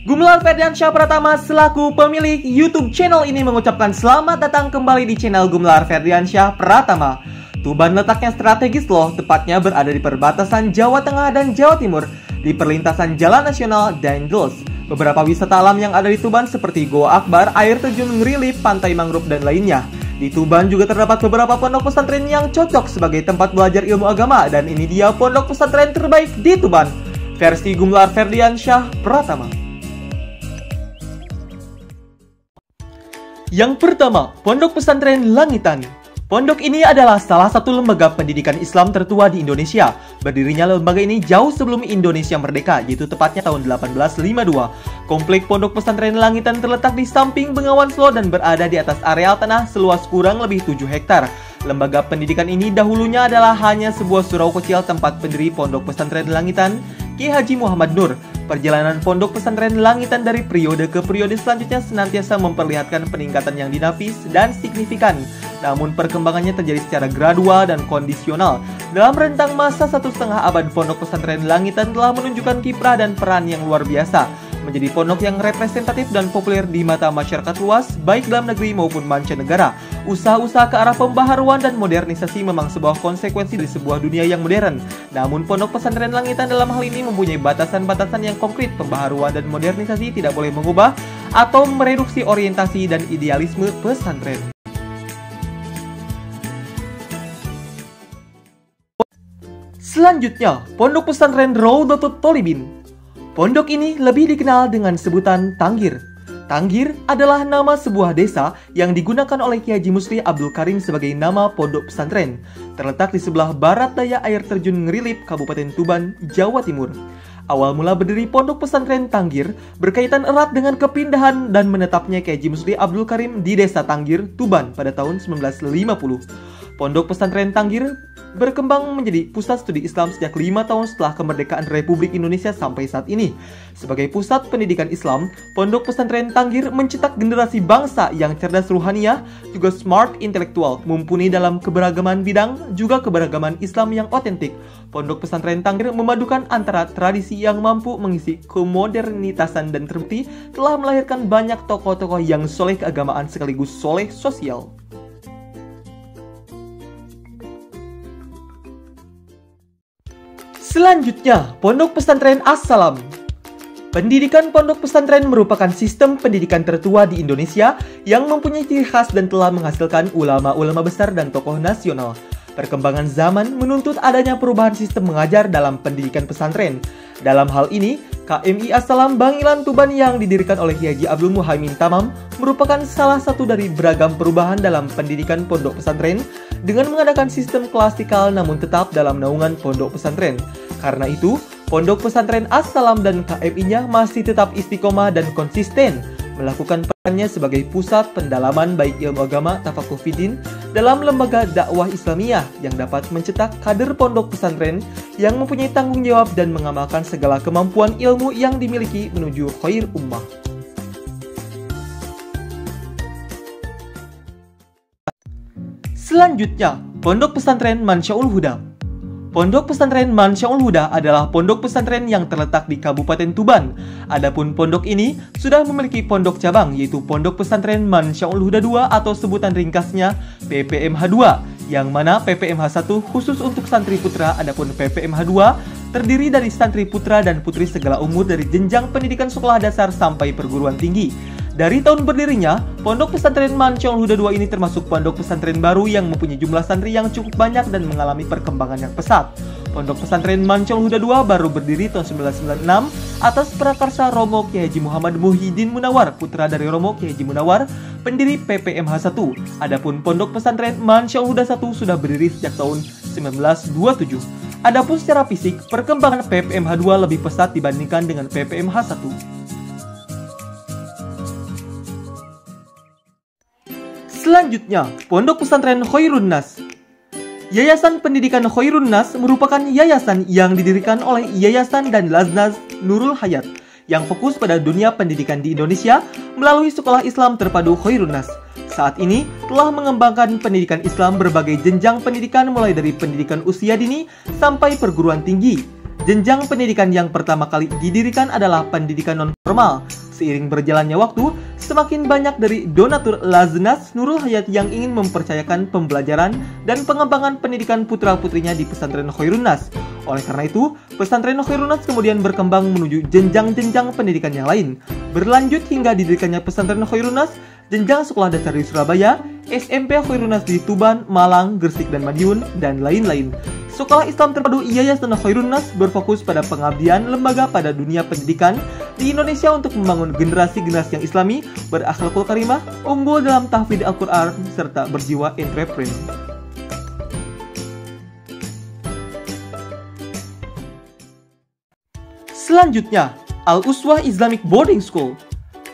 Gumelar Ferdiansyah Pratama selaku pemilik YouTube channel ini mengucapkan selamat datang kembali di channel Gumelar Ferdiansyah Pratama. Tuban letaknya strategis loh, tepatnya berada di perbatasan Jawa Tengah dan Jawa Timur, di perlintasan Jalan Nasional dan Dangles. Beberapa wisata alam yang ada di Tuban seperti Goa Akbar, air terjun Ngerilip, pantai mangrove, dan lainnya. Di Tuban juga terdapat beberapa pondok pesantren yang cocok sebagai tempat belajar ilmu agama, dan ini dia pondok pesantren terbaik di Tuban, versi Gumelar Ferdiansyah Pratama. Yang pertama, Pondok Pesantren Langitan. Pondok ini adalah salah satu lembaga pendidikan Islam tertua di Indonesia. Berdirinya lembaga ini jauh sebelum Indonesia merdeka, yaitu tepatnya tahun 1852. Komplek Pondok Pesantren Langitan terletak di samping Bengawan Solo dan berada di atas areal tanah seluas kurang lebih 7 hektar. Lembaga pendidikan ini dahulunya adalah hanya sebuah surau kecil tempat pendiri Pondok Pesantren Langitan, Ki Haji Muhammad Nur. Perjalanan Pondok Pesantren Langitan dari periode ke periode selanjutnya senantiasa memperlihatkan peningkatan yang dinafis dan signifikan. Namun perkembangannya terjadi secara gradual dan kondisional. Dalam rentang masa 1,5 abad, Pondok Pesantren Langitan telah menunjukkan kiprah dan peran yang luar biasa, menjadi pondok yang representatif dan populer di mata masyarakat luas, baik dalam negeri maupun mancanegara. Usaha-usaha ke arah pembaharuan dan modernisasi memang sebuah konsekuensi dari sebuah dunia yang modern. Namun Pondok Pesantren Langitan dalam hal ini mempunyai batasan-batasan yang konkret. Pembaharuan dan modernisasi tidak boleh mengubah atau mereduksi orientasi dan idealisme pesantren. Selanjutnya, Pondok Pesantren Raudhatul Thalibin. Pondok ini lebih dikenal dengan sebutan Tanggir. Tanggir adalah nama sebuah desa yang digunakan oleh Ki Haji Musli Abdul Karim sebagai nama pondok pesantren. Terletak di sebelah barat daya air terjun Ngerilip, Kabupaten Tuban, Jawa Timur. Awal mula berdiri Pondok Pesantren Tanggir berkaitan erat dengan kepindahan dan menetapnya Ki Haji Musli Abdul Karim di Desa Tanggir, Tuban pada tahun 1950. Pondok Pesantren Tanggir berkembang menjadi pusat studi Islam sejak 5 tahun setelah kemerdekaan Republik Indonesia sampai saat ini. Sebagai pusat pendidikan Islam, Pondok Pesantren Tanggir mencetak generasi bangsa yang cerdas ruhaniah, juga smart intelektual, mumpuni dalam keberagaman bidang, juga keberagaman Islam yang otentik. Pondok Pesantren Tanggir memadukan antara tradisi yang mampu mengisi kemodernitasan dan terbukti telah melahirkan banyak tokoh-tokoh yang soleh keagamaan sekaligus soleh sosial. Selanjutnya, Pondok Pesantren As-Salam. Pendidikan pondok pesantren merupakan sistem pendidikan tertua di Indonesia yang mempunyai ciri khas dan telah menghasilkan ulama-ulama besar dan tokoh nasional. Perkembangan zaman menuntut adanya perubahan sistem mengajar dalam pendidikan pesantren. Dalam hal ini, KMI As-Salam Bangilan Tuban yang didirikan oleh Ki Haji Abdul Muhaimin Tamam merupakan salah satu dari beragam perubahan dalam pendidikan pondok pesantren dengan mengadakan sistem klasikal namun tetap dalam naungan pondok pesantren. Karena itu, Pondok Pesantren As-Salam dan KMI-nya masih tetap istiqomah dan konsisten melakukan perannya sebagai pusat pendalaman baik ilmu agama tafaqquh fiddin dalam lembaga dakwah Islamiyah yang dapat mencetak kader pondok pesantren yang mempunyai tanggung jawab dan mengamalkan segala kemampuan ilmu yang dimiliki menuju khair ummah. Selanjutnya, Pondok Pesantren Mansyaul Huda. Pondok Pesantren Mansyaul Huda adalah pondok pesantren yang terletak di Kabupaten Tuban. Adapun pondok ini sudah memiliki pondok cabang, yaitu Pondok Pesantren Mansyaul Huda II atau sebutan ringkasnya PPMH 2, yang mana PPMH 1 khusus untuk santri putra, adapun PPMH 2 terdiri dari santri putra dan putri segala umur dari jenjang pendidikan sekolah dasar sampai perguruan tinggi. Dari tahun berdirinya, Pondok Pesantren Mansyaul Huda II ini termasuk pondok pesantren baru yang mempunyai jumlah santri yang cukup banyak dan mengalami perkembangan yang pesat. Pondok Pesantren Mansyaul Huda II baru berdiri tahun 1996 atas prakarsa Romo Ki Haji Muhammad Muhyiddin Munawar, putra dari Romo Ki Haji Munawar, pendiri PPMH 1. Adapun Pondok Pesantren Mansyaul Huda I sudah berdiri sejak tahun 1927. Adapun secara fisik, perkembangan PPMH 2 lebih pesat dibandingkan dengan PPMH 1. Selanjutnya, Pondok Pesantren Khairun Nas. Yayasan Pendidikan Khairun Nas merupakan yayasan yang didirikan oleh Yayasan dan Laznaz Nurul Hayat yang fokus pada dunia pendidikan di Indonesia melalui sekolah Islam terpadu Khairun Nas. Saat ini telah mengembangkan pendidikan Islam berbagai jenjang pendidikan mulai dari pendidikan usia dini sampai perguruan tinggi. Jenjang pendidikan yang pertama kali didirikan adalah pendidikan non-formal. Seiring berjalannya waktu, semakin banyak dari donatur Laznas Nurul Hayat yang ingin mempercayakan pembelajaran dan pengembangan pendidikan putra-putrinya di pesantren Khairun Nas. Oleh karena itu, pesantren Khairun Nas kemudian berkembang menuju jenjang-jenjang pendidikan yang lain. Berlanjut hingga didirikannya pesantren Khairun Nas, jenjang sekolah dasar di Surabaya, SMP Khairun Nas di Tuban, Malang, Gresik, dan Madiun, dan lain-lain. Sekolah Islam terpadu Yayasan Khairun Nas berfokus pada pengabdian lembaga pada dunia pendidikan di Indonesia untuk membangun generasi-generasi yang islami, berakhlakul karimah, unggul dalam tahfidz Al-Quran, serta berjiwa entrepreneur. Selanjutnya, Al-Uswah Islamic Boarding School.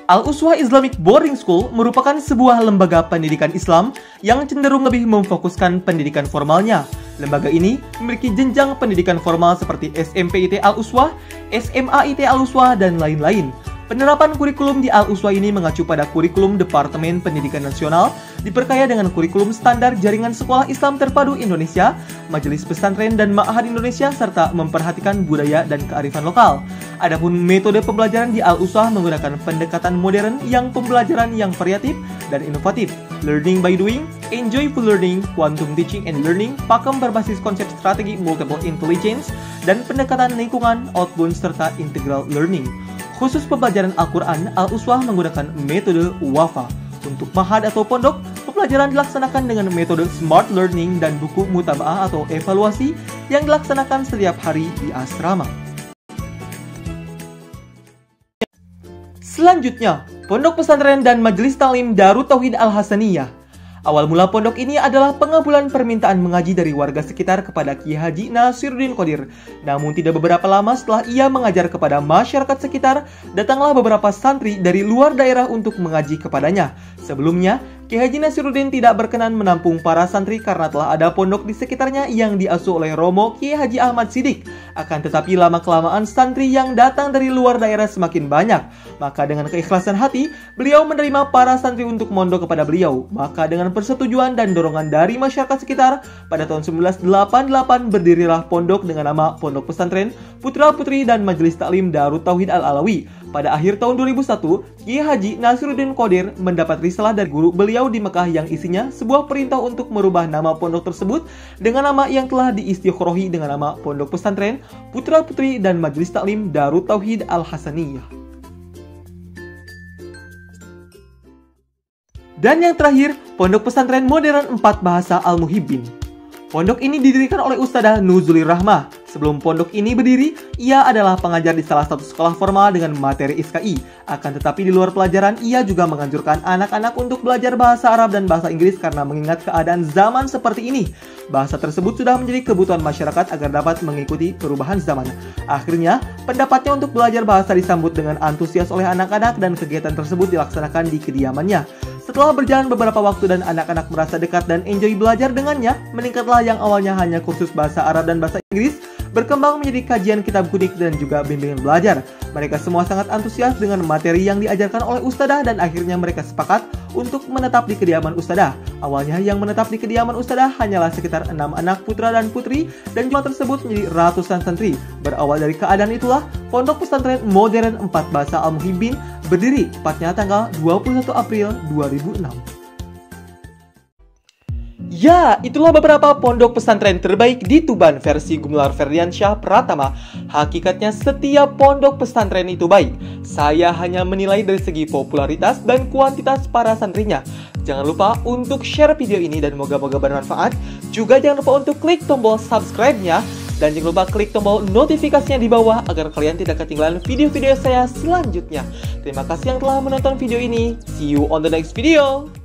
Al-Uswah Islamic Boarding School merupakan sebuah lembaga pendidikan Islam yang cenderung lebih memfokuskan pendidikan formalnya. Lembaga ini memiliki jenjang pendidikan formal seperti SMPIT Al-Uswah, SMAIT Al-Uswah, dan lain-lain. Penerapan kurikulum di Al-Uswah ini mengacu pada kurikulum Departemen Pendidikan Nasional, diperkaya dengan kurikulum standar Jaringan Sekolah Islam Terpadu Indonesia, Majelis Pesantren dan Ma'had Indonesia, serta memperhatikan budaya dan kearifan lokal. Adapun metode pembelajaran di Al-Uswah menggunakan pendekatan modern yang pembelajaran yang variatif dan inovatif, learning by doing, enjoyful learning, quantum teaching and learning, pakem berbasis konsep strategi multiple intelligence, dan pendekatan lingkungan, outbound, serta integral learning. Khusus pembelajaran Al-Quran, Al-Uswah menggunakan metode WAFA. Untuk mahad atau pondok, pembelajaran dilaksanakan dengan metode smart learning dan buku mutaba'ah atau evaluasi yang dilaksanakan setiap hari di asrama. Selanjutnya, Pondok Pesantren dan Majelis Ta'lim Darut Tauhid Al-Hasaniyah. Awal mula pondok ini adalah pengabulan permintaan mengaji dari warga sekitar kepada Kiai Haji Nasiruddin Qodir. Namun tidak beberapa lama setelah ia mengajar kepada masyarakat sekitar, datanglah beberapa santri dari luar daerah untuk mengaji kepadanya. Sebelumnya, Kiai Haji Nasiruddin tidak berkenan menampung para santri karena telah ada pondok di sekitarnya yang diasuh oleh Romo Kiai Haji Ahmad Siddiq. Akan tetapi lama-kelamaan santri yang datang dari luar daerah semakin banyak. Maka dengan keikhlasan hati, beliau menerima para santri untuk mondok kepada beliau. Maka dengan persetujuan dan dorongan dari masyarakat sekitar, pada tahun 1988 berdirilah pondok dengan nama Pondok Pesantren Putra Putri dan Majelis Ta'lim Darut Tauhid Al-Alawi. Pada akhir tahun 2001, Kiai Haji Nasiruddin Qodir mendapat risalah dari guru beliau di Mekah yang isinya sebuah perintah untuk merubah nama pondok tersebut dengan nama yang telah diistiqorohi dengan nama Pondok Pesantren Putra Putri dan Majelis Ta'lim Darut Tauhid Al-Hasaniyah. Dan yang terakhir, Pondok Pesantren Modern 4 Bahasa Al-Muhibbin. Pondok ini didirikan oleh Ustadzah Nuzulir Rahmah. Sebelum pondok ini berdiri, ia adalah pengajar di salah satu sekolah formal dengan materi ISKI. Akan tetapi di luar pelajaran, ia juga menganjurkan anak-anak untuk belajar bahasa Arab dan bahasa Inggris karena mengingat keadaan zaman seperti ini. Bahasa tersebut sudah menjadi kebutuhan masyarakat agar dapat mengikuti perubahan zaman. Akhirnya, pendapatnya untuk belajar bahasa disambut dengan antusias oleh anak-anak dan kegiatan tersebut dilaksanakan di kediamannya. Setelah berjalan beberapa waktu dan anak-anak merasa dekat dan enjoy belajar dengannya, meningkatlah yang awalnya hanya kursus bahasa Arab dan bahasa Inggris, berkembang menjadi kajian kitab kuning dan juga bimbingan belajar. Mereka semua sangat antusias dengan materi yang diajarkan oleh Ustadzah dan akhirnya mereka sepakat untuk menetap di kediaman Ustadzah. Awalnya yang menetap di kediaman Ustadzah hanyalah sekitar 6 anak putra dan putri dan jumlah tersebut menjadi ratusan santri. Berawal dari keadaan itulah, Pondok Pesantren Modern 4 Bahasa Al-Muhibbin berdiri tepatnya tanggal 21 April 2006. Ya, itulah beberapa pondok pesantren terbaik di Tuban versi Gumelar Ferdiansyah Pratama. Hakikatnya setiap pondok pesantren itu baik. Saya hanya menilai dari segi popularitas dan kuantitas para santrinya. Jangan lupa untuk share video ini dan moga-moga bermanfaat. Juga jangan lupa untuk klik tombol subscribe-nya. Dan jangan lupa klik tombol notifikasinya di bawah agar kalian tidak ketinggalan video-video saya selanjutnya. Terima kasih yang telah menonton video ini. See you on the next video.